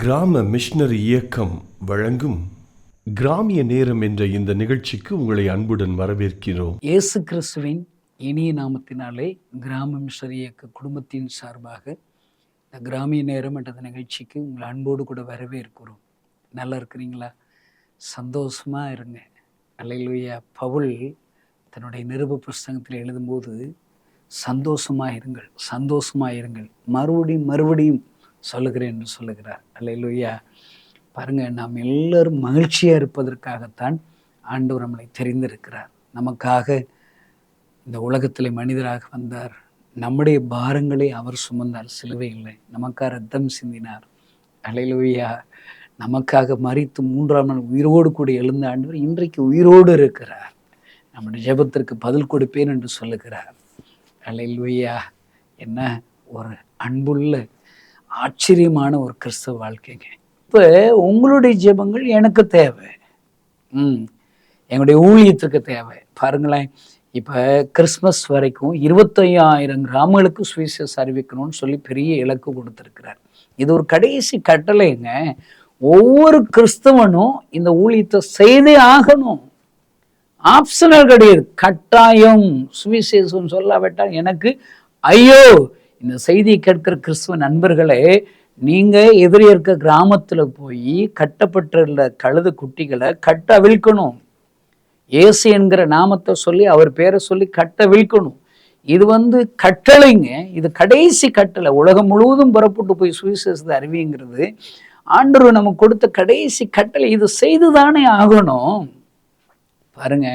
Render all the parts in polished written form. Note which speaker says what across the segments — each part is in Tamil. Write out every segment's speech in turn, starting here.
Speaker 1: கிராம மிஷனரி இயக்கம் வழங்கும் கிராமிய நேரம் என்ற இந்த நிகழ்ச்சிக்கு உங்களை அன்புடன் வரவேற்கிறோம்.
Speaker 2: இயேசு கிறிஸ்துவின் இனிய நாமத்தினாலே கிராம மிஷனரி இயக்க குடும்பத்தின் சார்பாக இந்த கிராமிய நேரம் என்ற நிகழ்ச்சிக்கு உங்களை அன்போடு கூட வரவேற்கிறோம். நல்லா இருக்கிறீங்களா? சந்தோஷமா இருங்க. அல்லேலூயா. பவுல் தன்னுடைய நிருப புஸ்தகத்தில் எழுதும்போது சந்தோஷமா இருங்கள் மறுபடியும் சொல்லுகிறேன் என்று சொல்லுகிறார். அல்லேலூயா. பாருங்க, நாம் எல்லாரும் மகிழ்ச்சியாக இருப்பதற்காகத்தான் ஆண்டவர் நம்மளை தெரிந்திருக்கிறார். நமக்காக இந்த உலகத்தில் மனிதராக வந்தார். நம்முடைய பாரங்களை அவர் சுமந்தார். சிலுவை இல்லை, நமக்காக ரத்தம் சிந்தினார். அல்லேலூயா. நமக்காக மரித்து 3ஆம் நாள் உயிரோடு கூட எழுந்த ஆண்டவர் இன்றைக்கு உயிரோடு இருக்கிறார். நம்முடைய ஜெபத்திற்கு பதில் கொடுப்பேன் என்று சொல்லுகிறார். அல்லேலூயா. என்ன ஒரு அன்புள்ள ஆச்சரியமான ஒரு கிறிஸ்தவ வாழ்க்கைங்க. இப்போ உங்களுடைய ஜெபங்கள் எனக்கு தேவை, எங்களுடைய ஊழியத்துக்கு தேவை. பாருங்களேன், இப்போ கிறிஸ்மஸ் வரைக்கும் 25,000 கிராமங்களுக்கு சுவிசேஷம் அறிவிக்கணும்னு சொல்லி பெரிய இலக்கு கொடுத்துருக்கிறார். இது ஒரு கடைசி கட்டளைங்க. ஒவ்வொரு கிறிஸ்தவனும் இந்த ஊழியத்தை செய்தே ஆகணும். ஆப்ஷனல் கிடையாது, கட்டாயம். சுவிசேஷம் சொல்லாவிட்டால் எனக்கு ஐயோ. இந்த செய்தியை கேட்கிற கிறிஸ்துவ நண்பர்களே, நீங்க எதிரே இருக்க கிராமத்துல போய் கட்டப்பட்டுள்ள கழுது குட்டிகளை கட்ட விழ்க்கணும். இயேசு என்கிற நாமத்தை சொல்லி அவர் பேரை சொல்லி கட்ட விழ்க்கணும். இது கட்டளைங்க. இது கடைசி கட்டளை. உலகம் முழுவதும் புறப்பட்டு போய் சுவிசேஷத்தை அறிவிங்கிறது ஆண்டவர் நமக்கு கொடுத்த கடைசி கட்டளை. இது செய்துதானே ஆகணும். பாருங்க,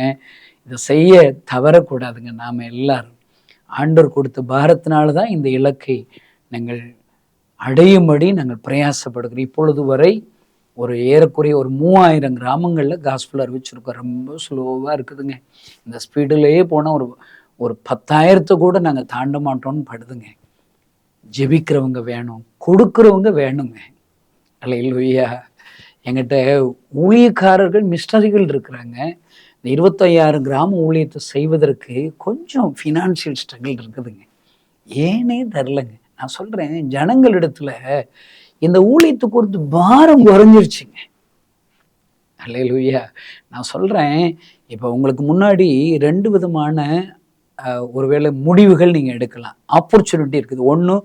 Speaker 2: இதை செய்ய தவறக்கூடாதுங்க. நாம எல்லாரும் ஆண்டவர் கொடுத்த பாரத்தினால தான் இந்த இலக்கை நாங்கள் அடையும்படி நாங்கள் பிரயாசப்படுகிறோம். இப்பொழுது வரை ஏறக்குறைய 3000 கிராமங்களில் காஸ்பல் அறிவிச்சிருக்கோம். ரொம்ப ஸ்லோவாக இருக்குதுங்க. இந்த ஸ்பீடிலேயே போனால் ஒரு 10,000 கூட நாங்கள் தாண்ட மாட்டோம்னு படுதுங்க. ஜெபிக்கிறவங்க வேணும், கொடுக்குறவங்க வேணுங்க. அல்லேலூயா. எங்கிட்ட ஊழியக்காரர்கள் மிஷனரிகள் இருக்கிறாங்க. இந்த 25,000 கிராம ஊழியத்தை செய்வதற்கு கொஞ்சம் ஃபினான்ஷியல் ஸ்ட்ரகிள் இருக்குதுங்க. ஏனே தெரிலங்க. நான் சொல்கிறேன், ஜனங்களிடத்துல இந்த ஊழியத்தை குறித்து பாரம் குறைஞ்சிருச்சுங்க. அல்லேலூயா. நான் சொல்கிறேன், இப்போ உங்களுக்கு முன்னாடி 2 விதமான ஒருவேளை முடிவுகள் நீங்கள் எடுக்கலாம். ஆப்பர்ச்சுனிட்டி இருக்குது. ஒன்று,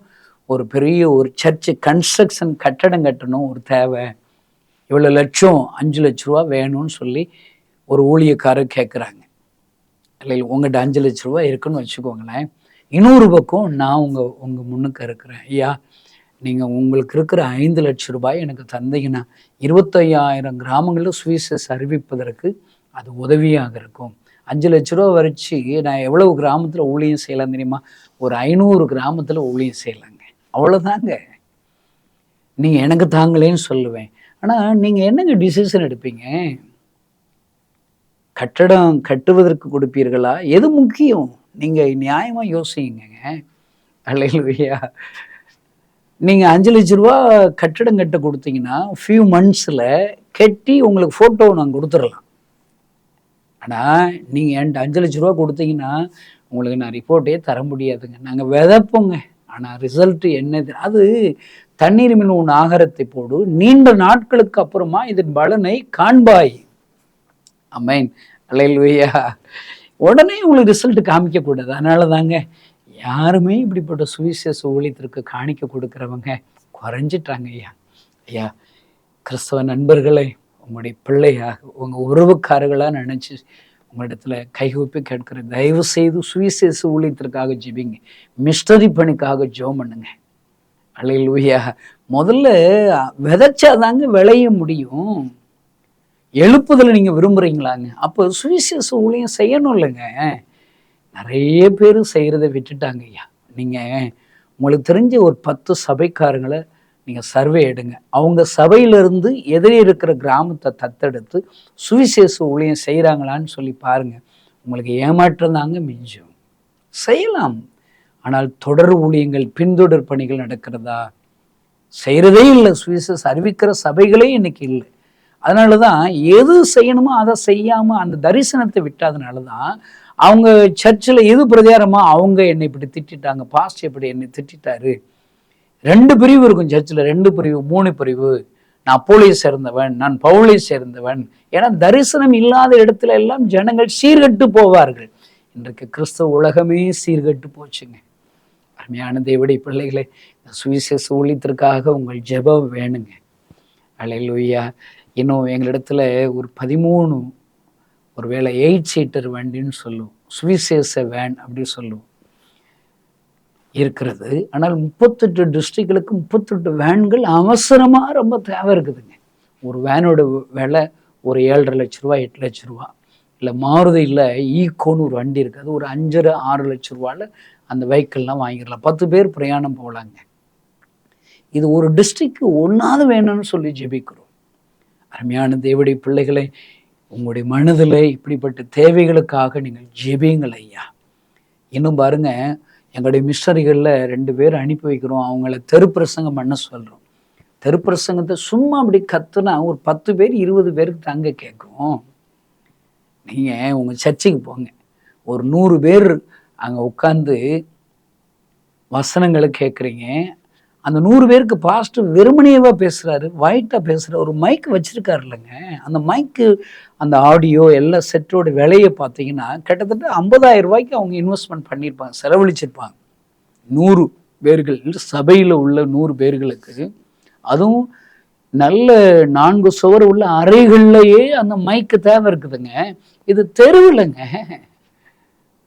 Speaker 2: ஒரு பெரிய ஒரு சர்ச்சு கன்ஸ்ட்ரக்ஷன் கட்டடம் கட்டணும், ஒரு தேவை, இவ்வளோ லட்சம் 5 லட்ச ரூபா வேணும்னு சொல்லி ஒரு ஊழியக்காரர் கேட்குறாங்க. இல்லை, உங்கள்கிட்ட 5 லட்ச ரூபா இருக்குன்னு வச்சுக்கோங்களேன். இன்னொரு பக்கம் நான் உங்கள் முன்னுக்கு இருக்கிறேன். ஐயா, நீங்கள் உங்களுக்கு இருக்கிற 5 லட்ச ரூபாய் எனக்கு தந்தீங்கன்னா 25,000 கிராமங்களில் சுவிசேஷம் அறிவிப்பதற்கு அது உதவியாக இருக்கும். 5 லட்ச ரூபா வரைச்சி நான் எவ்வளவு கிராமத்தில் ஊழியம் செய்யலாம் தெரியுமா? ஒரு 500 கிராமத்தில் ஊழியம் செய்யலாங்க. அவ்வளோதாங்க. நீங்கள் எனக்கு தாங்களேன்னு சொல்லுவேன். ஆனால் நீங்கள் என்னங்க டிசிஷன் எடுப்பீங்க? கட்டடம் கட்டுவதற்கு கொடுப்பீர்களா? எது முக்கியம்? நீங்கள் நியாயமாக யோசிங்க. அல்லேலூயா. நீங்கள் 5 லட்ச ரூபா கட்டடம் கட்ட கொடுத்தீங்கன்னா ஃபியூ மந்த்ஸில் கட்டி உங்களுக்கு ஃபோட்டோ நாங்கள் கொடுத்துடலாம். ஆனால் நீங்கள் என்கிட்ட 5 லட்ச ரூபா கொடுத்தீங்கன்னா உங்களுக்கு நான் ரிப்போர்ட்டே தர முடியாதுங்க. நாங்கள் விதைப்போங்க, ஆனால் ரிசல்ட்டு என்னது? அது தண்ணீர் மின் உன் ஆகாரத்தை போடு, நீண்ட நாட்களுக்கு அப்புறமா இதன் பலனை காண்பாய். ஆமென். அல்லேலூயா. உடனே உங்களுக்கு ரிசல்ட் காமிக்கக்கூடாது. அதனால தாங்க யாருமே இப்படிப்பட்ட சுவிசேஷ ஊழியத்திற்கு காணிக்க கொடுக்குறவங்க குறைஞ்சிட்டாங்க. ஐயா, கிறிஸ்தவ நண்பர்களே, உங்களுடைய பிள்ளையாக உங்கள் உறவுக்காரர்களாக நினச்சி உங்களிடத்துல கைகூப்பி கேட்குற, தயவு செய்து சுவிசேஷ ஊழியத்திற்காக ஜெபிங்க. மிஷனரி பணிக்காக ஜெபம் பண்ணுங்க. அல்லேலூயா. முதல்ல விதைச்சாதாங்க விளைய முடியும். எழுப்புதல் நீங்கள் விரும்புகிறீங்களாங்க? அப்போ சுவிசேஷ ஊழியம் செய்யணும் இல்லைங்க. நிறைய பேர் செய்கிறத விட்டுட்டாங்க. ஐயா, நீங்கள் உங்களுக்கு தெரிஞ்ச ஒரு 10 சபைக்காரங்களை நீங்கள் சர்வே எடுங்க. அவங்க சபையிலிருந்து எதிரே இருக்கிற கிராமத்தை தத்தெடுத்து சுவிசேஷ ஊழியம் செய்கிறாங்களான்னு சொல்லி பாருங்கள். உங்களுக்கு ஏமாற்றம் தாங்க மிஞ்சும். செய்யலாம், ஆனால் தொடர் ஊழியங்கள், பின்தொடர் பணிகள் நடக்கிறதா? செய்கிறதே இல்லை. சுவிசேஷம் அறிவிக்கிற சபைகளே இன்னைக்கு இல்லை. அதனால தான் எது செய்யணுமோ அதை செய்யாமல் அந்த தரிசனத்தை விட்டதுனால தான் அவங்க சர்ச்சில் எது பிரச்சாரமா அவங்க என்னை இப்படி திட்டாங்க, பாஸ்டர் இப்படி என்னை திட்டாரு, 2 பிரிவு இருக்கும் சர்ச்சில், 2 பிரிவு 3 பிரிவு. நான் அப்போலை சேர்ந்தவன், நான் பவுலை சேர்ந்தவன். ஏன்னா தரிசனம் இல்லாத இடத்துல எல்லாம் ஜனங்கள் சீர்கட்டு போவார்கள். இன்றைக்கு கிறிஸ்தவ உலகமே சீர்கட்டு போச்சுங்க. அருமையான தேவனுடைய பிள்ளைகளை, சுவிசேஷ ஊழியத்திற்காக உங்கள் ஜெபம் வேணுங்க. அல்லேலூயா. இன்னும் எங்களிடத்துல ஒரு 13 ஒருவேளை 8 சீட்டர் வண்டின்னு சொல்லுவோம், சுவிசேஷ வேன் அப்படி சொல்லுவோம் இருக்கிறது. ஆனால் 38 டிஸ்ட்ரிக்டுகளுக்கு 38 வேன்கள் அவசரமாக ரொம்ப தேவை இருக்குதுங்க. ஒரு வேனோட விலை ஒரு 7.5 லட்ச ரூபா, 8 லட்ச ரூபா. இல்லை மாருதியில் ஈக்கோன்னு ஒரு வண்டி இருக்குது, அது ஒரு 5.5-6 லட்ச ரூபாவில் அந்த வெஹிக்கிள்லாம் வாங்கிடலாம். 10 பேர் பிரயாணம் போகலாங்க. இது ஒரு டிஸ்ட்ரிக்ட் ஒன்றாவது வேணும்னு சொல்லி ஜெபிக்கிறோம். அருமையான தேவனுடைய பிள்ளைகளை, உங்களுடைய மனதில் இப்படிப்பட்ட தேவைகளுக்காக நீங்கள் ஜெபியுங்கள் ஐயா. இன்னும் பாருங்க, எங்களுடைய மிஷனரிகளில் 2 பேர் அனுப்பி வைக்கிறோம். அவங்கள தெருப்பிரசங்கம் பண்ண சொல்கிறோம். தெருப்பிரசங்கத்தை சும்மா அப்படி கத்துனா ஒரு 10 பேர் 20 பேருக்கு தங்க கேட்கும். நீங்கள் உங்கள் சர்ச்சுக்கு போங்க, ஒரு 100 பேர் அங்கே உட்காந்து வசனங்களை கேட்குறீங்க. அந்த 100 பேருக்கு பாஸ்டர் வெறுமனையவா பேசுகிறாரு, வாய்ட்டாக பேசுகிற ஒரு மைக் வச்சுருக்காரு இல்லைங்க. அந்த மைக்கு, அந்த ஆடியோ எல்லா செட்டோட விலையை பார்த்தீங்கன்னா கிட்டத்தட்ட 50,000 ரூபாய்க்கு அவங்க இன்வெஸ்ட்மெண்ட் பண்ணியிருப்பாங்க, செலவழிச்சிருப்பாங்க. 100 பேர்கள், சபையில் உள்ள 100 பேர்களுக்கு. அதுவும் நல்ல 4 சுவர் உள்ள அறைகள்லையே அந்த மைக்கு தேவை இருக்குதுங்க. இது தெருவில்ங்க,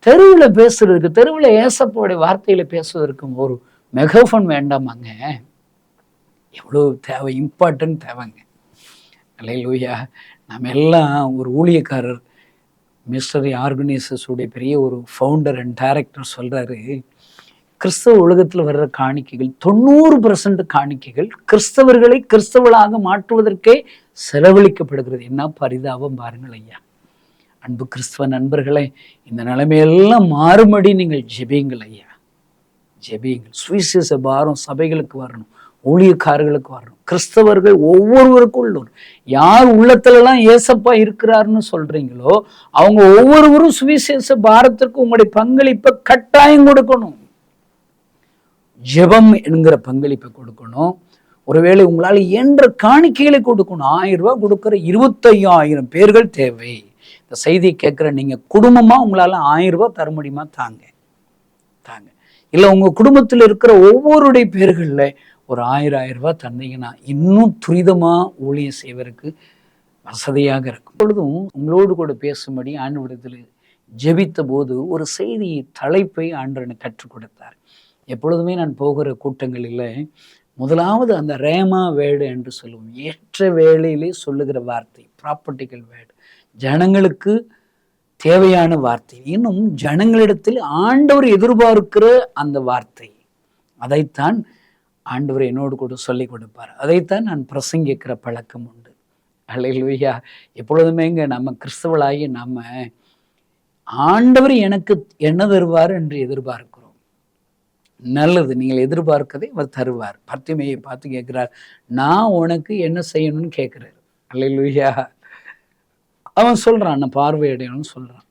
Speaker 2: தெருவில் பேசுறதுக்கு, தெருவில் ஏசப்போடைய வார்த்தையில பேசுவதற்கு ஒரு மெகாஃபோன் வேண்டாமாங்க? எவ்வளோ தேவை, இம்பார்ட்டன்ட் தேவைங்க. அல்லேலூயா. நம்ம எல்லாம் ஒரு ஊழியக்காரர், மிஷனரி ஆர்கனைசேஷனுடைய பெரிய ஒரு ஃபவுண்டர் அண்ட் டைரக்டர் சொல்கிறாரு, கிறிஸ்தவ உலகத்தில் வர்ற காணிக்கைகள் 90% காணிக்கைகள் கிறிஸ்தவர்களை கிறிஸ்தவர்களாக மாற்றுவதற்கே செலவழிக்கப்படுகிறது. என்ன பரிதாபம் பாருங்கள் ஐயா. அன்பு கிறிஸ்தவ நண்பர்களே, இந்த நிலைமையெல்லாம் மாறுபடி நீங்கள் ஜெபியுங்கள் ஐயா, ஜெபியுங்கள். சுவிசேஷ பாரம் சபைகளுக்கு வரணும், ஊழியக்காரர்களுக்கு வரணும். கிறிஸ்தவர்கள் ஒவ்வொருவருக்குள்ளும் யார் உள்ளத்துலலாம் ஏசப்பா இருக்கிறாருன்னு சொல்றீங்களோ அவங்க ஒவ்வொருவரும் சுவிசேஷ பாரத்திற்கு உங்களுடைய பங்களிப்பை கட்டாயம் கொடுக்கணும். ஜெபம் என்கிற பங்களிப்பை கொடுக்கணும். ஒருவேளை உங்களால் என்ற காணிக்கைகளை கொடுக்கணும். 1000 ரூபாய் கொடுக்குற 25,000 பேர்கள் தேவை. இந்த செய்தியை கேட்குற நீங்கள் குடும்பமாக உங்களால் 1000 ரூபாய் தர முடியுமா? தாங்க. இல்லை உங்கள் குடும்பத்தில் இருக்கிற ஒவ்வொருடைய பேர்களில் ஒரு 1000 ரூபாய் தந்தீங்கன்னா இன்னும் துரிதமாக ஊழியம் செய்வதற்கு வசதியாக இருக்கும். பொழுதும் உங்களோடு கூட பேசும்படி ஆண்டவரிடத்தில் ஜெபித்த போது ஒரு செய்தி தலைப்பை ஆண்டவர் எனக்கு கற்றுக் கொடுத்தார். எப்பொழுதுமே நான் போகிற கூட்டங்களில் முதலாவது அந்த ரேமா வேர்டு என்று சொல்லுவோம், ஏற்ற வேளையிலே சொல்லுகிற வார்த்தை, ப்ராப்பர்ட்டிக்கல் வேர்டு, ஜனங்களுக்கு தேவையான வார்த்தை, இன்னும் ஜனங்களிடத்தில் ஆண்டவர் எதிர்பார்க்கிற அந்த வார்த்தை, அதைத்தான் ஆண்டவர் என்னோடு கூட சொல்லிக் கொடுப்பார். அதைத்தான் நான் பிரசங்கிக்கிற பழக்கம் உண்டு. அல்லேலூயா. எப்பொழுதுமேங்க நம்ம கிறிஸ்தவளாகி நம்ம ஆண்டவர் எனக்கு என்ன தருவார் என்று எதிர்பார்க்கிறோம். நல்லது, நீங்கள் எதிர்பார்க்கதை அவர் தருவார். பர்த்திமையை பார்த்து கேட்கிறார், நான் உனக்கு என்ன செய்யணும்னு கேட்கிறார். அல்லேலூயா. அவன் சொல்றான், நான் பார்வையடையணும்னு சொல்றான்.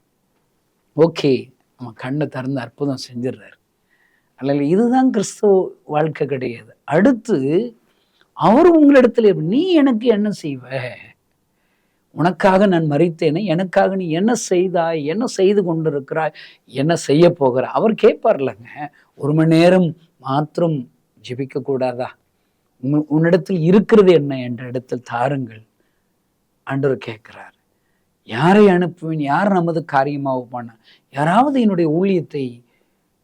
Speaker 2: ஓகே, அவன் கண்ணை திறந்து அற்புதம் செஞ்சிடறாரு. அல்ல, இதுதான் கிறிஸ்தவ வாழ்க்கை கிடையாது. அடுத்து அவர் உங்களிடத்துல, நீ எனக்கு என்ன செய்வ, உனக்காக நான் மரித்தேனே, எனக்காக நீ என்ன செய்தாய், என்ன செய்து கொண்டிருக்கிறாய், என்ன செய்ய போகிற. அவர் கேட்பார்லங்க, 1 மணி நேரம் மாத்திரம் ஜெபிக்க கூடாதா, உன்னிடத்தில் இருக்கிறது என்ன என்ற இடத்தில் தாருங்கள் ஆண்டவர் கேட்கிறார். யாரை அனுப்புவேன், யார் நமது காரியமாக பண்ண, யாராவது என்னுடைய ஊழியத்தை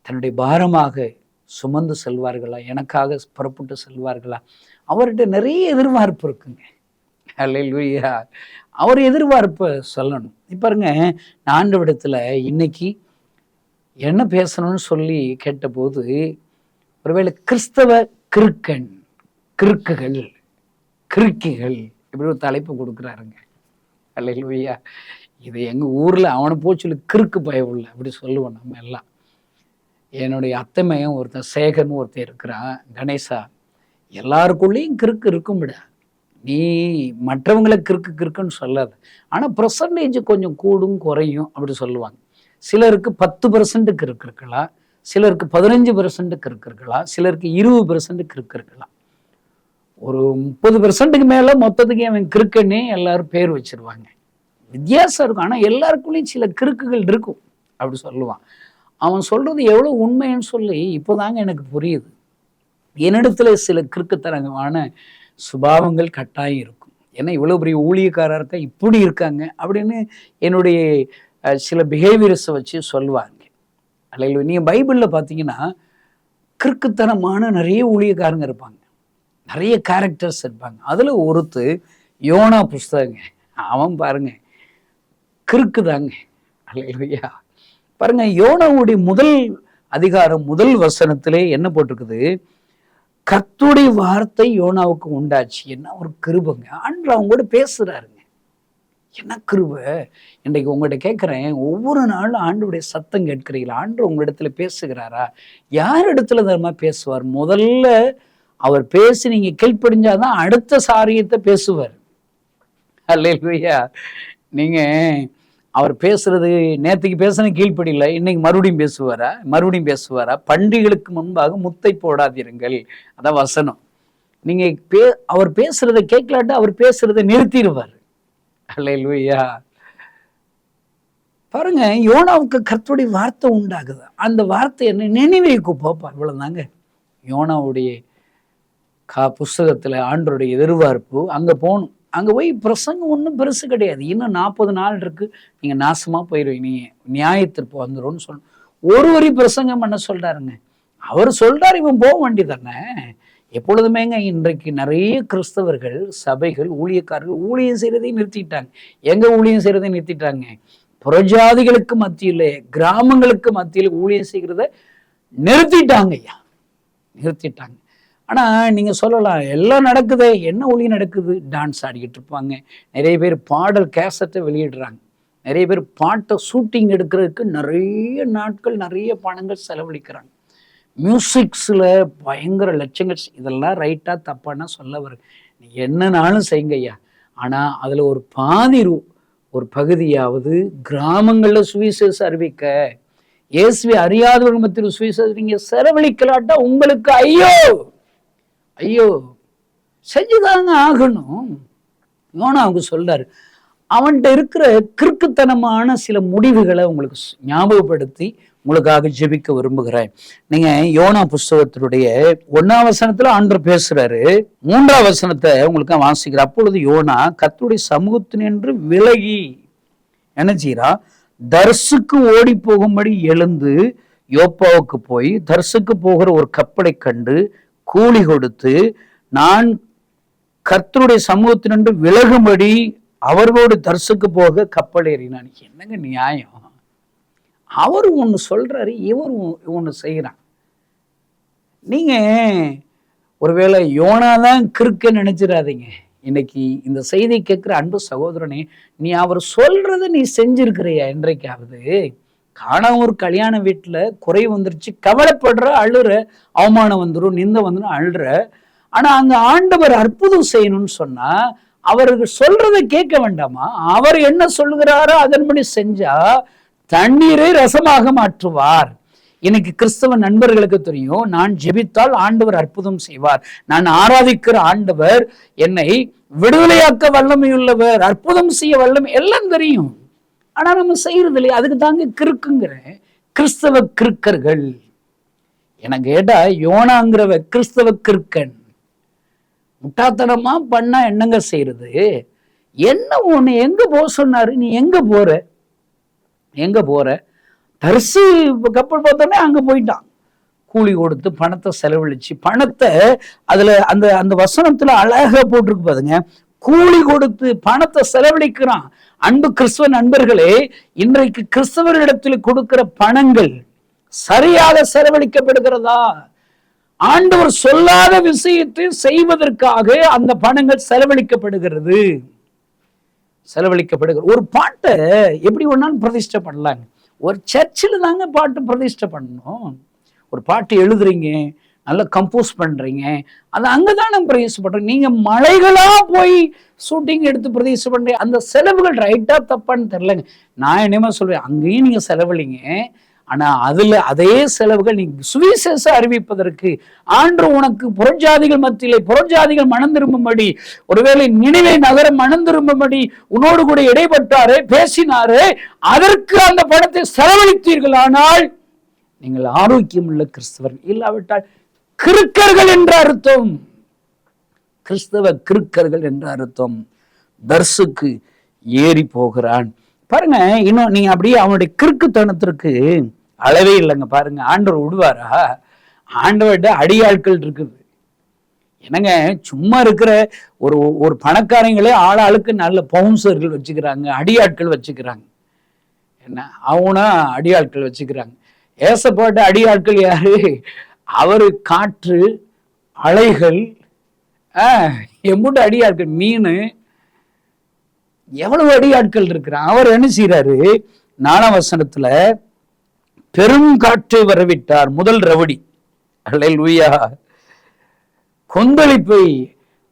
Speaker 2: தன்னுடைய பாரமாக சுமந்து செல்வார்களா, எனக்காக புறப்பட்டு செல்வார்களா? அவர்கிட்ட நிறைய எதிர்பார்ப்பு இருக்குங்க. அல்லேலூயா. அவர் எதிர்பார்ப்பை சொல்லணும். பாருங்க, நான் ஆண்டவரிடத்துல இன்னைக்கு என்ன பேசணும்னு சொல்லி கேட்டபோது, ஒருவேளை கிறிஸ்தவ கிறுக்கன், கிறுக்குகள், கிறுக்கிகள், இப்படி ஒரு தலைப்பு கொடுக்குறாருங்க. அல்லேலூயா. இது எங்கள் ஊரில் அவனை போச்சு கிறுக்கு பயவுள்ள அப்படி சொல்லுவோம் நம்ம எல்லாம். என்னுடைய அத்தை மையம் ஒருத்தன் சேகர்னு ஒருத்தர் இருக்கிறான், கணேசா, எல்லாருக்குள்ளேயும் கிறுக்கு இருக்கும்விட, நீ மற்றவங்களை கிறுக்குன்னு சொல்லாது, ஆனால் பர்சன்டேஜ் கொஞ்சம் கூடும் குறையும் அப்படி சொல்லுவாங்க. சிலருக்கு 10% கிறுக்கு இருக்கலாம், சிலருக்கு 15% கிறுக்கு இருக்கலாம், சிலருக்கு 20% கிறுக்கு இருக்கலாம். ஒரு 30% மேல மொத்தத்துக்கு அவன் கிறுக்குன்னே எல்லாரும் பேர் வச்சிருவாங்க. வித்தியாசம் இருக்கும். ஆனா எல்லாருக்குள்ளேயும் சில கிறுக்குகள் இருக்கும் அப்படி சொல்லுவான். அவன் சொல்றது எவ்வளவு உண்மைன்னு சொல்லி இப்போதாங்க எனக்கு புரியுது. என்னிடத்துல சில கிறுக்குத்தனமான சுபாவங்கள் கட்டாயம் இருக்கும். ஏன்னா இவ்வளவு பெரிய ஊழியக்காரா இருக்க இப்படி இருக்காங்க அப்படின்னு என்னுடைய சில பிஹேவியர்ஸை வச்சு சொல்லுவாங்க. அல்ல, நீங்க பைபிள்ல பாத்தீங்கன்னா கிறுக்குத்தனமான நிறைய ஊழியக்காரங்க இருப்பாங்க, நிறைய கேரக்டர்ஸ் இருப்பாங்க. அதுல ஒருத்து யோனா புஸ்தகங்க. அவன் பாருங்க கிறுக்குதாங்க. அல்லேலூயா. பாருங்க, யோனாவுடைய முதல் அதிகாரம் முதல் வசனத்திலே என்ன போட்டிருக்குது? கர்த்தருடைய வார்த்தை யோனாவுக்கு உண்டாச்சு. என்ன ஒரு கிருபைங்க. ஆண்டவர் அவங்க கூட பேசுறாருங்க. என்ன கிருபை. இன்றைக்கு உங்கள்கிட்ட கேட்குறேன், ஒவ்வொரு நாளும் ஆண்டவருடைய சத்தம் கேட்கிறீங்களா? ஆண்டவர் உங்களிடத்துல பேசுகிறாரா? யார் இடத்துல தர்மா பேசுவார்? முதல்ல அவர் பேசி நீங்க கீழ்ப்படிஞ்சாதான் அடுத்த சாரியத்தை பேசுவார். அல்லேலூயா. நீங்க அவர் பேசுறது நேற்றுக்கு பேசின கீழ்ப்படியில இன்னைக்கு மறுபடியும் பேசுவாரா? பண்டிகைகளுக்கு முன்பாக முத்தை போடாதீர்கள், அதான் வசனம். நீங்க அவர் பேசுறதை கேட்கலாட்டு அவர் பேசுறதை நிறுத்திடுவார். அல்லேலூயா. பாருங்க, யோனாவுக்கு கர்த்தருடைய வார்த்தை உண்டாகுது. அந்த வார்த்தை என்ன? நினைவைக்கு போப்பா. இவ்வளவுதாங்க யோனாவுடைய புஸ்தகத்துல ஆண்டவருடைய எதிர்பார்ப்பு. அங்க போகணும். அங்க போய் பிரசங்கம் ஒன்றும் பெருசு கிடையாது. இன்னும் 40 நாள் இருக்கு, நீங்க நாசமா போயிடுவீங்க, நீங்க நியாயத்திற்கு வந்துடும் சொல்லணும். ஒரு வரி பிரசங்கம் பண்ண சொல்றாருங்க. அவர் சொல்றாரு, இவன் போக வேண்டியதானே. எப்பொழுதுமேங்க இன்றைக்கு நிறைய கிறிஸ்தவர்கள் சபைகள் ஊழியக்காரர்கள் ஊழியம் செய்யறதையும் நிறுத்திட்டாங்க. எங்க ஊழியம் செய்யறதையும் நிறுத்திட்டாங்க? புறஜாதிகளுக்கு மத்தியில கிராமங்களுக்கு மத்தியில ஊழியம் செய்கிறத நிறுத்திட்டாங்க ஐயா, நிறுத்திட்டாங்க. ஆனா நீங்க சொல்லலாம், எல்லாம் நடக்குது, என்ன ஒளி நடக்குது? டான்ஸ் ஆடிக்கிட்டு இருப்பாங்க. நிறைய பேர் பாடல் கேசட்டை வெளியிடுறாங்க. நிறைய பேர் பாட்டை ஷூட்டிங் எடுக்கிறதுக்கு நிறைய நாட்கள் நிறைய பணங்கள் செலவழிக்கிறாங்க. மியூசிக்ஸில் பயங்கர லட்சங்கள். இதெல்லாம் ரைட்டா தப்பானா சொல்ல வர, நீங்க என்னன்னாலும் செய்யுங்க ஐயா. ஆனா அதுல ஒரு பாதி ஒரு பகுதியாவது கிராமங்கள்ல சுவிசேஷம் அறிவிக்க, இயேசுவை அறியாதவர்கள் மத்தியில் சுவிசேஷம் நீங்க செலவழிக்கலாட்டா உங்களுக்கு ஐயோ ஐயோ செஞ்சுதாங்க ஆகணும். யோனாவுக்கு சொல்றாரு. அவன்கிட்ட இருக்கிற கிறுக்குத்தனமான சில முடிவுகளை உங்களுக்கு ஞாபகப்படுத்தி உங்களுக்காக ஜெபிக்க விரும்புகிறேன். நீங்க யோனா புஸ்தகத்தினுடைய 1ஆம் வசனத்துல ஆண்டவர் பேசுறாரு. 3ஆம் வசனத்தை உங்களுக்கு வாசிக்கிறார். அப்பொழுது யோனா கர்த்தருடைய சமூகத்தினின்று விலகி என்ன செய்யறா? தர்சுக்கு ஓடி போகும்படி எழுந்து யோப்பாவுக்கு போய் தர்சுக்கு போகிற ஒரு கப்பலை கண்டு கூலி கொடுத்து நான் கர்த்தருடைய சமூகத்தினின்று விலகும்படி அவர்களோடு தர்சுக்கு போக கப்பல் ஏறினான். என்னங்க நியாயம்? அவர் ஒண்ணு சொல்றாரு, இவர் ஒண்ணு செய்யறான். நீங்க ஒருவேளை யோனாதான் கிறுக்க நினைச்சிடாதீங்க. இன்னைக்கு இந்த செய்தி கேட்கிற அன்பு சகோதரனே, நீ அவர் சொல்றத நீ செஞ்சிருக்கிறியா? என்றைக்காவது காணாம ஒரு கல்யாண வீட்டுல குறை வந்துருச்சு, கவலைப்படுற, அழுற, அவமானம் வந்துடும், நிந்த வந்துடும், அழுற. ஆனா அங்க ஆண்டவர் அற்புதம் செய்யணும்னு சொன்னா அவருக்கு சொல்றதை கேட்க வேண்டாமா? அவர் என்ன சொல்லுகிறாரோ அதன்படி செஞ்சா தண்ணீரை ரசமாக மாற்றுவார். இன்னைக்கு கிறிஸ்தவ நண்பர்களுக்கு தெரியும், நான் ஜெபித்தால் ஆண்டவர் அற்புதம் செய்வார், நான் ஆராதிக்கிற ஆண்டவர் என்னை விடுதலையாக்க வல்லமையுள்ளவர், அற்புதம் செய்ய வல்லமை, எல்லாம் தெரியும். ஆனா நம்ம செய்யறது இல்லையா? அதுக்கு தாங்க கிறுக்குங்கிற கிறிஸ்தவ கிறுக்கர்கள். எனக்கு கேட்டா யோனாங்கிறவ கிறிஸ்தவ கிறுக்கன். முட்டாத்தனமா பண்ணா என்னங்க செய்யறது? என்ன ஒண்ணு எங்க போக சொன்னாரு? நீ எங்க போற? தரிசு கப்பல் பார்த்தோன்னே அங்க போயிட்டான். கூலி கொடுத்து பணத்தை செலவழிச்சு, பணத்தை அதுல அந்த அந்த வசனத்துல அழகா போட்டிருக்கு பாருங்க, கூலி கொடுத்து பணத்தை செலவழிக்கிறான். அன்பு கிறிஸ்தவ நண்பர்களே, இன்றைக்கு கிறிஸ்தவர்களிடத்தில் கொடுக்கிற பணங்கள் சரியாக செலவழிக்கப்படுகிறதா? ஆண்டவர் சொல்லாத விஷயத்தை செய்வதற்காக அந்த பணங்கள் செலவழிக்கப்படுகிறது. ஒரு பாட்டை எப்படி ஒன்னாலும் பிரதிஷ்டை பண்ணலாங்க. ஒரு சர்ச்சில் தாங்க பாட்டு பிரதிஷ்டை பண்ணணும். ஒரு பாட்டு எழுதுறீங்க, நல்லா கம்போஸ் பண்றீங்க, அது அங்கதான் நம்ம பிரதிஷ்டை பண்றோம். நீங்க மலைகளா போய் ஷூட்டிங் எடுத்து பிரதிஷ்டை பண்றீங்க. அந்த செலவுகள் ரைட்டா தப்பான்னு தெரியலங்க. நான் என்னமா சொல்றேன், அங்கேயும் நீங்க செலவழிங்க, ஆனா அதுல அதே செலவுகள் நீ சுவிசேஷ அறிவிப்பதற்கு ஆண்டவர் உனக்கு புறஜாதிகள் மத்தியிலே புறஜாதிகள் மனம் திரும்பும்படி, ஒருவேளை நினைவே நகரம் மனம் திரும்பும்படி உன்னோடு கூட இடைப்பட்டாரே, பேசினாரே, அதற்கு அந்த பணத்தை செலவழித்தீர்கள். ஆனால் நீங்கள் ஆரோக்கியம் உள்ள கிறிஸ்தவர் இல்லாவிட்டால் கிறுக்கர்கள் என்ற அர்த்தம். கிறிஸ்தவ கிறுக்கர்கள் என்ற அர்த்தம். தர்சுக்கு ஏறி போகிறான். பாருங்க, இன்னும் நீங்க அப்படியே அவனுடைய கிறுக்குத்தனத்திற்கு அளவே இல்லைங்க. பாருங்க, ஆண்டவர் விடுவாரா? ஆண்டவர்கிட்ட அடியாட்கள் இருக்குது. என்னங்க, சும்மா இருக்கிற ஒரு பணக்காரங்களே ஆளாளுக்கு நல்ல பவுன்சர்கள் வச்சுக்கிறாங்க, அடியாட்கள் வச்சுக்கிறாங்க. என்ன அவனா அடியாட்கள் வச்சுக்கிறாங்க. ஏசப்பாட்ட அடியாட்கள் யாரு? அவரு காற்று, அலைகள், எம்பூட்டு அடியாட்கள், மீன், எவ்வளவு அடியாட்கள் இருக்கிறான். அவர் என்ன செய்யறாரு? 4ஆம் வசனத்துல பெரும் காற்றை வரவிட்டார். முதல் ரவடி, அல்லேலூயா, கொந்தளிப்பை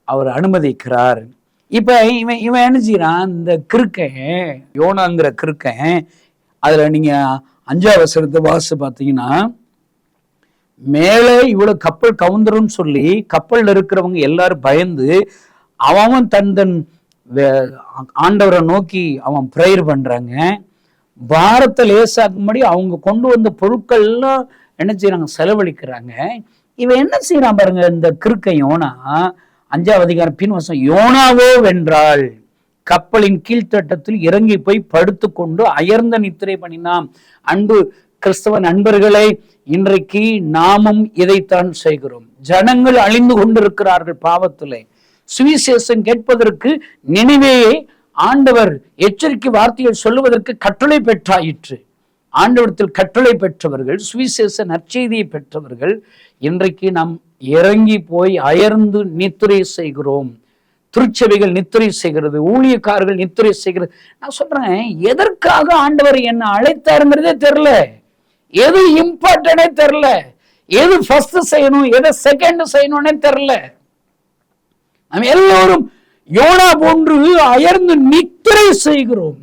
Speaker 2: அவர் அனுமதிக்கிறார். இப்ப இவன் என்ன செய்யறான்? இந்த கிறுக்கன், யோனாங்கிற கிறுக்கன், அதுல நீங்க 5ஆம் வசனத்தை வாசிச்சு பார்த்தீங்கன்னா, மேலே இவ்வளவு கப்பல் கவுந்தரும் சொல்லி கப்பல்ல இருக்கிறவங்க எல்லாரும் பயந்து அவன் தன் ஆண்டவரை நோக்கி அவன் பிரேயர் பண்றாங்க. பாரத்தை லேசாக்கும்படி அவங்க கொண்டு வந்த பொருட்கள் எல்லாம் என்ன செய்யறாங்க? செலவழிக்கிறாங்க. இவன் என்ன செய்யறான் பாருங்க, இந்த கிறுக்கன் யோனா. 5ஆம் அதிகாரம் பின்வசம், யோனாவோ வென்றாள், கப்பலின் கீழ்த்தட்டத்தில் இறங்கி போய் படுத்து கொண்டு அயர்ந்த நித்திரை பண்ணினான். அன்பு கிறிஸ்தவ நண்பர்களை, இன்றைக்கு நாமும் இதைத்தான் செய்கிறோம். ஜனங்கள் அழிந்து கொண்டிருக்கிறார்கள் பாவத்திலே. சுவிசேஷம் கேட்பதற்கு நினைவேயே ஆண்டவர் எச்சரிக்கை வார்த்தையை சொல்லுவதற்கு கட்டளை பெற்றாயிற்று. ஆண்டவரத்தில் கட்டளை பெற்றவர்கள், சுவிசேஷ நற்செய்தியை பெற்றவர்கள், இன்றைக்கு நாம் இறங்கி போய் அயர்ந்து நித்திரை செய்கிறோம். திருச்சபைகள் நித்திரை செய்கிறது, ஊழியக்காரர்கள் நித்திரை செய்கிறது. நான் சொல்றேன், எதற்காக ஆண்டவர் என்ன அழைத்தாருங்கிறதே தெரியல, எது இம்பார்ட்டனே தெரியல, எது ஃபர்ஸ்ட் செய்யணும் எதை செகண்ட் செய்யணும்னே தெரியல. நம்ம எல்லோரும் யோனா போன்று அயர்ந்து நித்திரை செய்கிறோம்.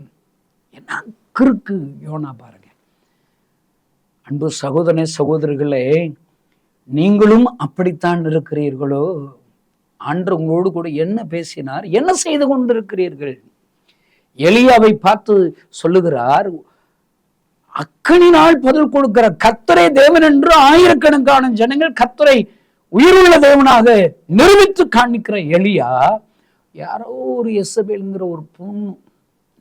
Speaker 2: என்ன கிறுக்கு யோனா பாருங்க. அன்பு சகோதரனே, சகோதரிகளே, நீங்களும் அப்படித்தான் இருக்கிறீர்களோ? ஆண்டவர் உங்களோடு கூட என்ன பேசினார்? என்ன செய்து கொண்டிருக்கிறீர்கள்? எலியாவை பார்த்து சொல்லுகிறார், அக்கனினால் பதில் கொடுக்கிற கர்த்தரே தேவன் என்று ஆயிரக்கணக்கான ஜனங்கள் கர்த்தரை உயிருள்ள தேவனாக நிரூபித்து காண்பிக்கிற எலியா, யாரோ ஒரு எசபேல்ங்கிற ஒரு பொண்ணு,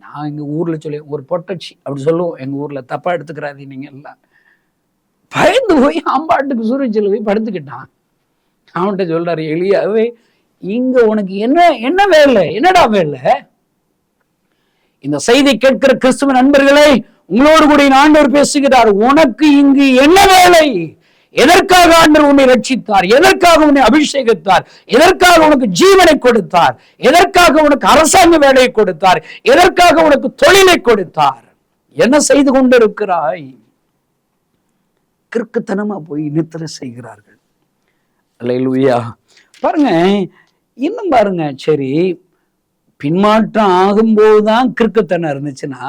Speaker 2: நான் எங்க ஊர்ல சொல்லி ஒரு பொட்டச்சி அப்படி சொல்லுவோம் எங்க ஊர்ல, தப்பா எடுத்துக்கிறாதீங்க நீங்க எல்லாம், பயந்து போய் அம்பாட்டுக்கு சூரியச்சில் போய் படுத்துக்கிட்டான். அவன்கிட்ட சொல்றாரு, எலியாவே இங்க உனக்கு என்ன வேலை? என்னடா வேலை? இந்த செய்தி கேட்கிற கிறிஸ்துவ நண்பர்களே, உங்களோடு கூட ஆண்டவர் பேசுகிறார். உனக்கு இங்கு என்ன வேலை? எதற்காக ஆண்டவர் உன்னை ரட்சித்தார்? எதற்காக உன்னை அபிஷேகித்தார்? எதற்காக உனக்கு ஜீவனை கொடுத்தார்? எதற்காக உனக்கு அரசாங்க வேலையை கொடுத்தார்? எதற்காக உனக்கு தொழிலை கொடுத்தார்? என்ன செய்து கொண்டிருக்கிறாய்? கிறுக்குத்தனமா போய் நித்திரை செய்கிறார்கள். அல்லேலூயா. பாருங்க, இன்னும் பாருங்க, சரி பின்மாற்றம் ஆகும்போதுதான் கிறுக்குத்தனம் இருந்துச்சுன்னா,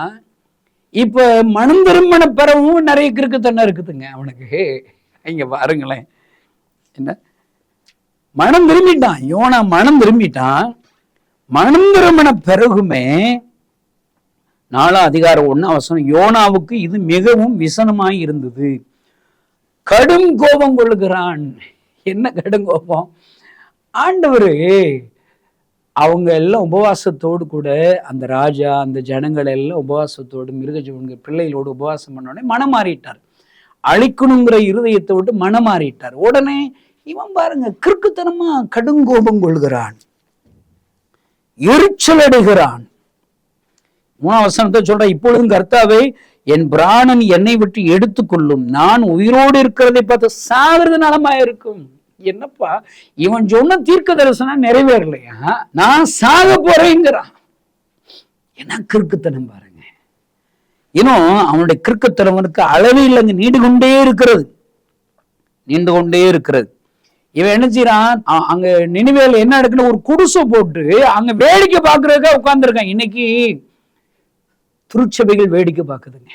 Speaker 2: இப்ப மனம் திருமண பெறவும் நிறைய கிறுக்குத்தனம் இருக்குதுங்க அவனுக்கு. இங்க பாருங்களேன், என்ன மனம் திரும்பிட்டான் யோனா, மனம் திரும்பிட்டான். மனம் திருமண பிறகுமே 4ஆம் அதிகாரம் 1ஆம் வசனம், யோனாவுக்கு இது மிகவும் விசனமாய் இருந்தது, கடும் கோபம் கொள்ளுகிறான். என்ன கடும் கோபம்? ஆண்டவரு அவங்க எல்லாம் உபவாசத்தோடு கூட, அந்த ராஜா அந்த ஜனங்கள் எல்லாம் உபவாசத்தோடு மிருகஜீவன்க பிள்ளைகளோடு உபவாசம் பண்ணோடனே மனம் மாறிட்டார். அழிக்கணுங்கிற இருதயத்தை விட்டு மனம் மாறிட்டார். உடனே இவன் பாருங்க கிறுக்குத்தனமா கடுங்கோபம் கொள்கிறான், எரிச்சல் அடைகிறான். 3ஆம் வசனத்தை சொல்ற, இப்பொழுதும் கர்த்தாவே என் பிராணன் என்னை விட்டு எடுத்துக்கொள்ளும், நான் உயிரோடு இருக்கிறதை பார்த்து சாகிறது நலமாயிருக்கும். என்னப்பா இவன் சொன்ன தீர்க்க தரிசனம் நிறைவேறலையா? நான் சாக போறேங்கிறான். என்ன கிறுக்குத்தனம் பாருங்க. இன்னும் அவனுடைய கிறுக்குத்தனவனுக்கு அளவே இல்லைங்க, நீண்டு கொண்டே இருக்கிறது. இவன் என்ன செய்யறான்? அங்க நினைவேல என்ன நடக்குன்னு ஒரு குடிசை போட்டு அங்க வேடிக்கை பார்க்கறதுக்காக உட்கார்ந்துருக்கான். இன்னைக்கு திருச்சபைகள் வேடிக்கை பார்க்குதுங்க.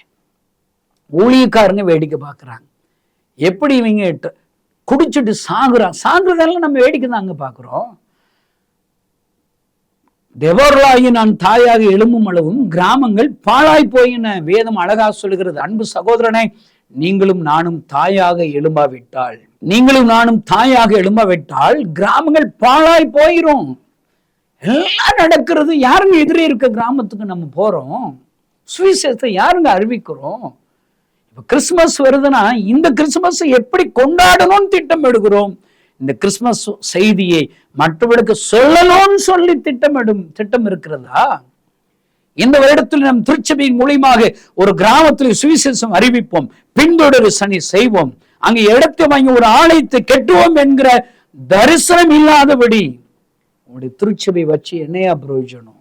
Speaker 2: ஊழியக்காரங்க வேடிக்கை பார்க்குறாங்க. எப்படி இவங்க குடிச்சிட்டு சாகுறதெல்லாம் நம்ம வேடிக்கை தாங்க பார்க்குறோம். தெபொராளை நான் தாயாக எழும்பும் அளவும் கிராமங்கள் பாழாய் போயின. வேதம் அழகா சொல்லுகிறது. அன்பு சகோதரனை, நீங்களும் நானும் தாயாக எழும்பாவிட்டால் கிராமங்கள் பாழாய் போயிரும். எல்லாம் நடக்கிறது. யாருங்க எதிரே இருக்க கிராமத்துக்கு நம்ம போறோம்? சுவிசேஷத்தை யாருங்க அறிவிக்கிறோம்? இப்ப கிறிஸ்துமஸ் வருதுன்னா இந்த கிறிஸ்துமஸ் எப்படி கொண்டாடணும்னு திட்டம் எடுக்கிறோம். இந்த கிறிஸ்துமஸ் செய்தியை மற்றவர்களுக்கு சொல்லணும்னு சொல்லி திட்டம் இருக்கிறதா? இந்த வருடத்தில் நம் திருச்சபையின் மூலியமாக ஒரு கிராமத்தில் சுவிசேஷம் அறிவிப்போம், பின்தொடர் சனி செய்வோம், அங்க இடத்தை வாங்கி ஒரு ஆலயத்தை கெட்டுவோம் என்கிற தரிசனம் இல்லாதபடி உன்னுடைய திருச்சபை வச்சு என்னையா பிரயோஜனம்?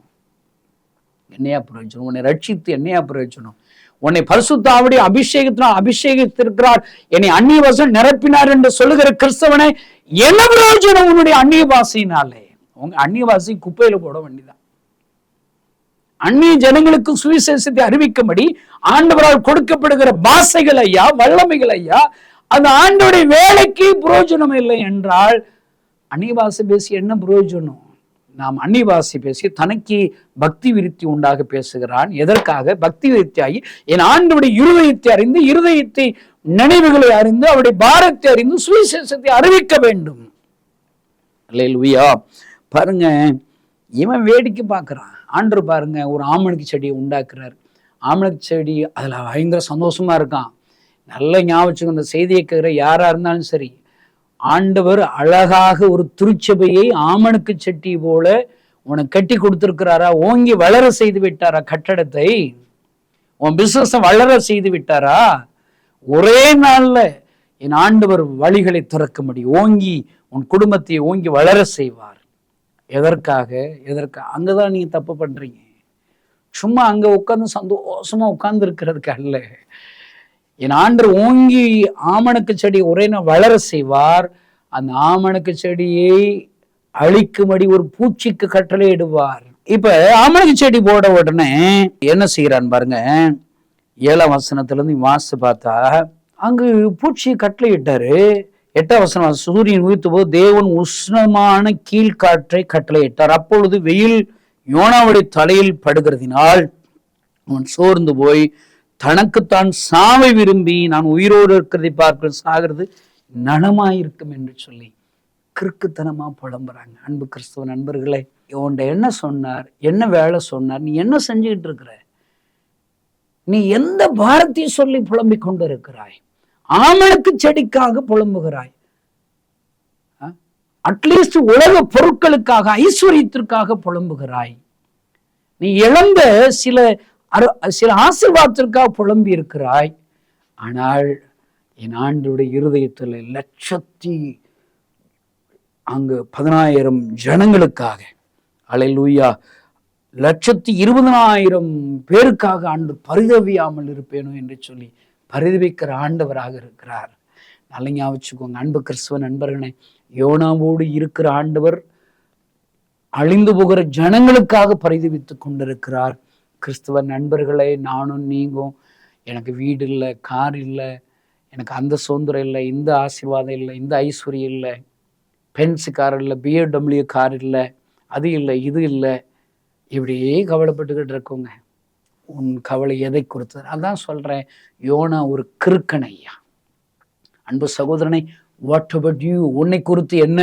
Speaker 2: உன்னை ரட்சித்து என்னையா பிரயோஜனம்? உன்னை பரிசுத்த ஆவியுடைய அபிஷேகத்தினால் அபிஷேகித்திருக்கிறார், என்னை அந்நிய பாஷையில் நிரப்பினார் என்று சொல்லுகிற கிறிஸ்தவனை என்ன பிரயோஜனம் உன்னுடைய அந்நிய பாஷையினாலே? உங்க அந்நிய பாஷை குப்பையில போட வேண்டியதான். அந்நிய ஜனங்களுக்கு சுவிசேஷத்தை அறிவிக்கும்படி ஆண்டவரால் கொடுக்கப்படுகிற பாஷைகள் ஐயா, வல்லமைகள் ஐயா, அந்த ஆண்டவருடைய வேலைக்கு பிரயோஜனம் இல்லை என்றால் அந்நிய பாஷை பேசி என்ன பிரயோஜனம்? நாம் அந்நிய பாஷை பேசி தனக்கு பக்தி விருத்தி உண்டாக பேசுகிறான். எதற்காக? பக்தி விருத்தியாகி என் ஆண்டவருடைய இருதயத்தை அறிந்து, இருதயத்தை நினைவுகளை அறிந்து, அவருடைய பாரத்தை அறிந்து சுவிசேஷத்தை அறிவிக்க வேண்டும். அல்லேலூயா. பாருங்க, இவன் வேடிக்கை பார்க்கிறான். ஆண்டவர் பாருங்க ஒரு ஆமணக்கு செடியை உண்டாக்குறாரு. ஆமணக்கு செடி அதுல பயங்கர சந்தோஷமா இருக்கான். நல்ல ஞாபகம், இந்த செய்தியை கேட்கிற யாரா இருந்தாலும் சரி, ஆண்டவர் அழகாக ஒரு திருச்சபையை ஆமணக்கு செட்டி போல உனக்கு கட்டி கொடுத்திருக்கிறாரா? ஓங்கி வளர செய்து விட்டாரா? கட்டடத்தை உன் பிசினஸ் வளர செய்து விட்டாரா? ஒரே நாள்ல என் ஆண்டவர் வழிகளை திறக்கும்படி ஓங்கி உன் குடும்பத்தை ஓங்கி வளர செய்வார். எதற்காக? அங்கதான் நீங்க தப்பு பண்றீங்க. சும்மா அங்க உட்கார்ந்து சந்தோஷமா உட்கார்ந்து இருக்கிறதுக்கு அல்ல. என் ஆண்டவர் ஓங்கி ஆமணக்கு செடி ஒரே நாள் வளர செய்வார். அந்த ஆமணக்கு செடியை அழிக்கும்படி ஒரு பூச்சிக்கு கட்டளை இடுவார். இப்ப ஆமணக்கு செடி போட உடனே என்ன செய்யறான்னு பாருங்க. 7ஆம் வசனத்துல இருந்து வாசித்து பார்த்தா அங்கு பூச்சி கட்டளை இட்டாரு. 8ஆம் வசனம், சூரியன் உதித்த போது தேவன் உஷ்ணமான கீழ்காற்றை கட்டளை இட்டார். அப்பொழுது வெயில் யோனாவுடைய தலையில் படுகிறதினால் அவன் சோர்ந்து போய் தனக்குத்தான் சாவை விரும்பி, நான் உயிரோடு இருக்கிறதை பார்க்க சாகிறது நலமாயிருக்கும் என்று சொல்லி கிறுக்குத்தனமா புலம்புறாங்க. அன்பு கிறிஸ்தவ நண்பர்களே, உன்ட என்ன சொன்னார்? என்ன வேலை சொன்னார்? நீ என்ன செஞ்சுக்கிட்டு இருக்கிற? நீ எந்த பாரத்தையும் சொல்லி புலம்பிக் கொண்டு இருக்கிறாய்? ஆமணக்கு செடிக்காக புலம்புகிறாய். அட்லீஸ்ட் உலக பொருட்களுக்காக, ஐஸ்வர்யத்திற்காக புலம்புகிறாய். நீ இழந்த சில ஆசீர்வாதத்திற்காக புலம்பி இருக்கிறாய். ஆனால் என் ஆண்டவருடைய இருதயத்தில் அங்கு 10,000 ஜனங்களுக்காக, அல்லேலூயா, 120,000 பேருக்காக ஆண்டு பரிதவியாமல் இருப்பேனோ என்று சொல்லி பரிதவிக்கிற ஆண்டவராக இருக்கிறார். நல்ல ஞாபகம். அன்பு கிறிஸ்துவ நண்பர்களே, யோனாவோடு இருக்கிற ஆண்டவர் அழிந்து போகிற ஜனங்களுக்காக பரிதவித்துக் கொண்டிருக்கிறார். கிறிஸ்துவ நண்பர்களே, நானும் நீங்கும் எனக்கு வீடு இல்லை, கார் இல்லை, எனக்கு அந்த சுதந்திரம் இல்லை, இந்த ஆசீர்வாதம் இல்லை, இந்த ஐஸ்வர்யம் இல்லை, பென்ஸ் கார் இல்லை, BMW கார் இல்லை, அது இல்லை, இது இல்லை, இப்படியே கவலைப்பட்டுக்கிட்டு இருக்கோங்க. உன் கவலை எதை குறித்தது? அதான் சொல்றேன், யோனா ஒரு கிறுக்கன் ஐயா. அன்பு சகோதரனை, வாட் அபவுட் யூ? உன்னை குறித்து என்ன?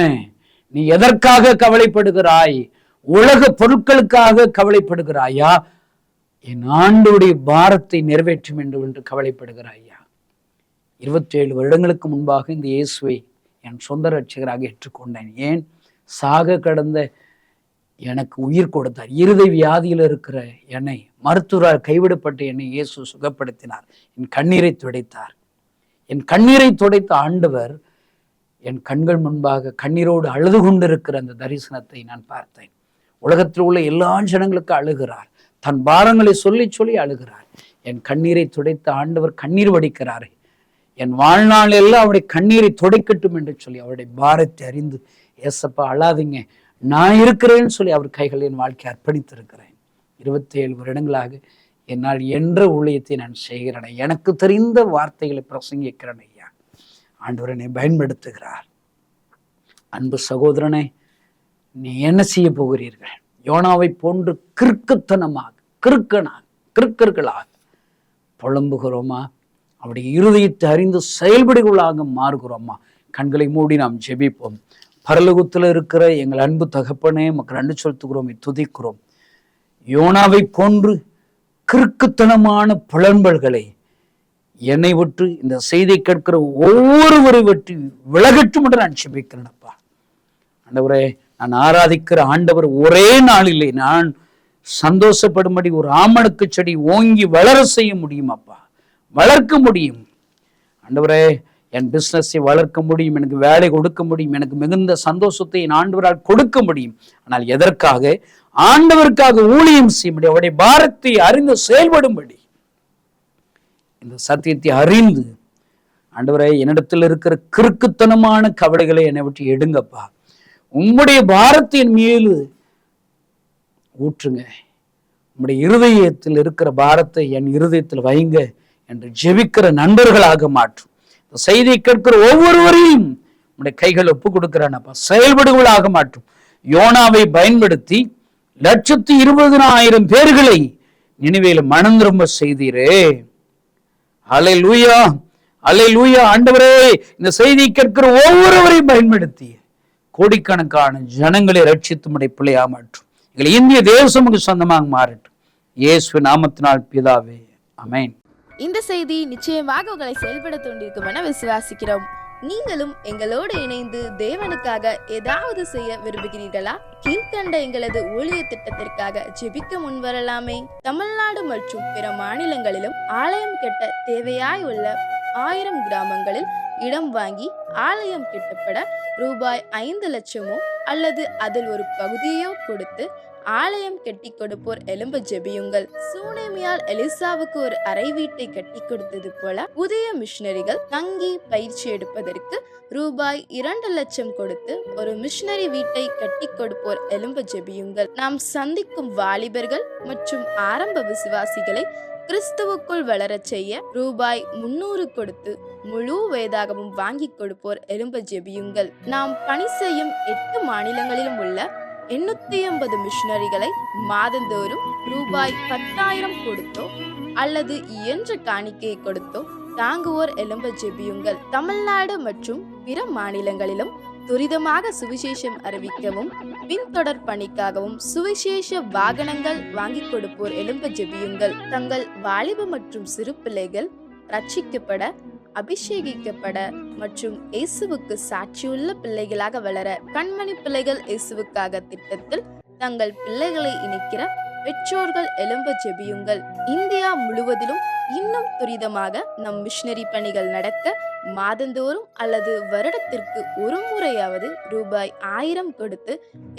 Speaker 2: நீ எதற்காக கவலைப்படுகிறாய்? உலக பொருட்களுக்காக கவலைப்படுகிறாயா? என் ஆண்டவருடைய பாரத்தை நிறைவேற்றும் என்று கவலைப்படுகிறாயா? 27 வருடங்களுக்கு முன்பாக இந்த இயேசுவை என் சொந்த ரட்சகராக ஏற்றுக்கொண்டேன். ஏன்? சாக கடந்த எனக்கு உயிர் கொடுத்தார். இருதய வியாதியில் இருக்கிற என்னை, மருத்துவரால் கைவிடப்பட்ட என்னை இயேசு சுகப்படுத்தினார். என் கண்ணீரை துடைத்தார். என் கண்ணீரை துடைத்த ஆண்டவர் என் கண்கள் முன்பாக கண்ணீரோடு அழுது கொண்டிருக்கிற அந்த தரிசனத்தை நான் பார்த்தேன். உலகத்தில் உள்ள எல்லா ஜனங்களுக்கும் அழுகிறார். தன் பாரங்களை சொல்லி சொல்லி அழுகிறார். என் கண்ணீரை துடைத்த ஆண்டவர் கண்ணீர் வடிக்கிறார். என் வாழ்நாள் எல்லாம் அவருடைய கண்ணீரை துடைக்கட்டும் என்று சொல்லி அவருடைய பாரத்தை அறிந்து, ஏசப்பா அழாதீங்க, நான் இருக்கிறேன்னு சொல்லி அவர் கைகளில் என் வாழ்க்கை அர்ப்பணித்திருக்கிறேன். 27 வருடங்களாக என்னால் என்ற ஊழியத்தை நான் செய்கிறேன். எனக்கு தெரிந்த வார்த்தைகளை பிரசங்கிக்கிறேன் ஐயா. ஆண்டவர் என்னை பயன்படுத்துகிறார். அன்பு சகோதரனே, நீ என்ன செய்ய போகிறீர்கள்? யோனாவை போன்று கிறுக்கர்களாக புலம்புகிறோமா? அவருடைய இருதயத்தை அறிந்து செயல்படுகளாக மாறுகிறோமா? கண்களை மூடி நாம் ஜெபிப்போம். பரலோகத்தில் இருக்கிற எங்கள் அன்பு தகப்பனே, மக்கள் நன்றி செலுத்துகிறோம், துதிக்கிறோம். யோனாவை போன்று கிறுக்குத்தனமான புலம்பல்களை என்னை விட்டு, இந்த செய்தியை கேட்கிற ஒவ்வொருவரை விட்டு விலகட்டும் என்று நான் ஜெபிக்கிறேன்ப்பா. ஆண்டவரே, நான் ஆராதிக்கிற ஆண்டவர் ஒரே நாளிலே நான் சந்தோஷப்படும்படி ஒரு ஆமணக்கு செடி ஓங்கி வளர செய்ய முடியும் அப்பா, வளர்க்க முடியும். ஆண்டவரே, என் பிஸ்னஸை வளர்க்க முடியும், எனக்கு வேலை கொடுக்க முடியும், எனக்கு மிகுந்த சந்தோஷத்தை என் ஆண்டவரால் கொடுக்க முடியும். ஆனால் எதற்காக? ஆண்டவருக்காக ஊழியம் செய்ய முடியும். அவருடைய பாரத்தை அறிந்து செயல்படும்படி இந்த சத்தியத்தை அறிந்து, ஆண்டவரே, என்னிடத்தில் இருக்கிற கிறுக்குத்தனமான கவலைகளை என்னை விட்டு எடுங்கப்பா. உம்முடைய பாரத்தின் மேலு ஊற்றுங்க. உம்முடைய இருதயத்தில் இருக்கிற பாரத்தை என் இருதயத்தில் வைங்க என்று ஜெபிக்கிற நண்பர்களாக மாற்றும். இந்த செய்தியை கேட்கிற ஒவ்வொருவரையும் உம்முடைய கைகள் ஒப்பு கொடுக்கிறானப்பா, செயல்படுகளாக மாற்றும். யோனாவை பயன்படுத்தி 120,000 பேர்களை நினைவேல மனம் திரும்ப செய்தீரே. அல்லேலூயா, அல்லேலூயா. ஆண்டவரே, இந்த செய்தியை கேட்கிற ஒவ்வொருவரையும் பயன்படுத்தி கோடிக்கணக்கான ஜனங்களை ரட்சித்து உம்முடைய பிள்ளையா மாற்றும். எங்கள் இந்திய தேசமுக்கு சொந்தமாக மாறட்டும். இயேசு நாமத்தினால் பிதாவே, ஆமென்.
Speaker 3: இந்த செய்தி நிச்சயமாக உங்களை செயல்பட தூண்டிருக்கும் என விசுவாசிக்கிறோம். நீங்களும் எங்களோடு இணைந்து தேவனுக்காக ஏதாவது செய்ய விரும்புகிறீர்களா? கீழ்கண்ட எங்களது ஊழிய திட்டத்திற்காக ஜெபிக்க முன்வரலாமே. தமிழ்நாடு மற்றும் பிற மாநிலங்களிலும் ஆலயம் கட்ட தேவையாய் உள்ள 1000 கிராமங்களில் இடம் வாங்கி ஆலயம் கட்டப்பட ரூபாய் 5 லட்சமோ அல்லது அதில் ஒரு பகுதியோ கொடுத்து ஆலயம் கட்டி கொடுப்போர் எழும்ப ஜெபியுங்கள். சூனேமியால் எலிசாவுக்கு ஒரு அறை வீட்டை கட்டி கொடுத்தது போல புதிய மிஷனரிகள் தங்கி பயிற்சி எடுப்பதற்கு ரூபாய் 2 லட்சம் கொடுத்து ஒரு மிஷனரி வீட்டை கட்டி கொடுப்போர் எழும்ப ஜெபியுங்கள். நாம் சந்திக்கும் வாலிபர்கள் மற்றும் ஆரம்ப விசுவாசிகளை கிறிஸ்துவுக்குள் வளர செய்ய ரூபாய் 300 கொடுத்து முழு வேதாகமும் வாங்கி கொடுப்போர் எழும்ப ஜெபியுங்கள். நாம் பணி செய்யும் 8 மாநிலங்களிலும் உள்ள 880 மிஷனரிகளை மாதந்தோறும் ரூபாய் 10,000 கொடுத்தோ அல்லது இயன்ற காணிக்கையை கொடுத்தோ தாங்குவோர் எழும்ப ஜெபியுங்கள். தமிழ்நாடு மற்றும் பிற மாநிலங்களிலும் துரிதமாக சுவிசேஷம் அறிவிக்கவும் பின்தொடர் பணிக்காகவும் சுவிசேஷ வாகனங்கள் வாங்கி கொடுப்போர் எழும்ப ஜெபியுங்கள். தங்கள் வாலிப மற்றும் சிறு பிள்ளைகள் ரட்சிக்கப்பட, அபிஷேகிக்கப்பட மற்றும் இயேசுவுக்கு சாட்சியுள்ள பிள்ளைகளாக வளர கண்மணி பிள்ளைகள் இயேசுவுக்காக திட்டத்தில் தங்கள் பிள்ளைகளை இணைக்கிற பெற்றோர்கள் எழும்ப ஜெபியுங்கள். இந்தியா முழுவதிலும் இன்னும் துரிதமாக நம் மிஷனரி பணிகள் நடக்க மாதந்தோறும் அல்லது வருடத்திற்கு ஒரு முறையாவது ரூபாய் 1000 கொடுத்து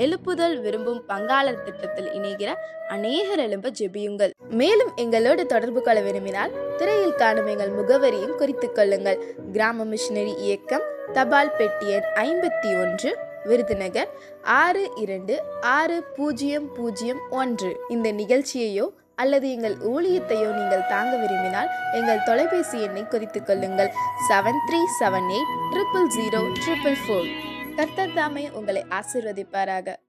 Speaker 3: எழுப்புதல் விரும்பும் பங்காளர் திட்டத்தில் இணைகிற அநேகர் எழும்ப ஜெபியுங்கள். மேலும் எங்களோடு தொடர்பு கொள்ள விரும்பினால் திரையில் காணும் எங்கள் முகவரியும் குறித்துக் கொள்ளுங்கள். கிராம மிஷனரி இயக்கம், தபால் பெட்டி எண் 51, விருதுநகர் 626001. இந்த நிகழ்ச்சியையோ அல்லது எங்கள் ஊழியத்தையோ நீங்கள் தாங்க விரும்பினால் எங்கள் தொலைபேசி எண்ணை குறித்துக் கொள்ளுங்கள். 7378000444. கர்த்தர் தாமே உங்களை ஆசீர்வதிப்பாராக.